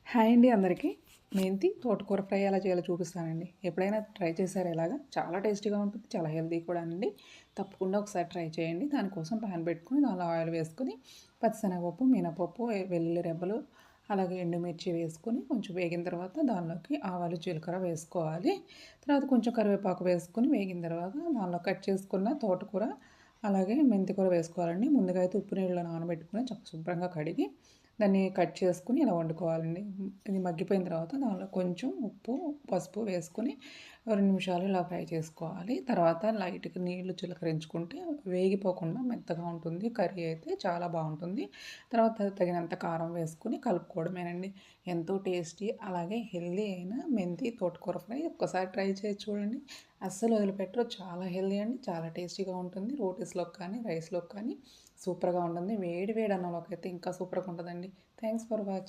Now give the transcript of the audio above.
Hi అండి అందరికీ. మెంతి తోటకూర ఫ్రై ఎలా చేయాలో చూపిస్తానండి. ఎప్పుడైనా ట్రై చేశారా ఇలాగా? చాలా టేస్టీగా ఉంటుంది. చాలా హెల్తీ కూడా అండి. తప్పకుండా ఒకసారి ట్రై చేయండి. దానికోసం ప్యాన్ పెట్టుకొని దానిలో ఆయిల్ వేసుకొని పచ్చిశనగపప్పు, మినపప్పు, వెల్లుల్లి రెబ్బలు, అలాగే ఎండుమిర్చి వేసుకొని కొంచెం వేగిన తర్వాత దానిలోకి ఆవాలు, జీలకర్ర వేసుకోవాలి. తర్వాత కొంచెం కరివేపాకు వేసుకొని వేగిన తర్వాత దానిలో కట్ చేసుకున్న తోటకూర అలాగే మెంతి కూర వేసుకోవాలండి. ముందుగా అయితే ఉప్పు నీళ్ళలో నానబెట్టుకొని శుభ్రంగా కడిగి దాన్ని కట్ చేసుకొని ఇలా వండుకోవాలండి. ఇది మగ్గిపోయిన తర్వాత దానిలో కొంచెం ఉప్పు, పసుపు వేసుకొని 2 నిమిషాలు ఇలా ఫ్రై చేసుకోవాలి. తర్వాత లైట్‌గా నీళ్లు చిలకరించుకుంటే వేగిపోకుండా మెత్తగా ఉంటుంది. కర్రీ అయితే చాలా బాగుంటుంది. తర్వాత తగినంత కారం వేసుకొని కలుపుకోవడమేనండి. ఎంతో టేస్టీ అలాగే హెల్తీ అయిన మెంతి తోటకూర ఫ్రై ఒక్కసారి ట్రై చేసి చూడండి. అస్సలు వదిలిపెట్టరు. చాలా హెల్తీ అండి. చాలా టేస్టీగా ఉంటుంది. రోటీస్‌లోకి కానీ, రైస్‌లోకి కానీ సూపర్‌గా ఉంటుంది. వేడి వేడి అన్నంలోకి అయితే ఇంకా సూపర్‌గా ఉంటదండి. Thanks for watching.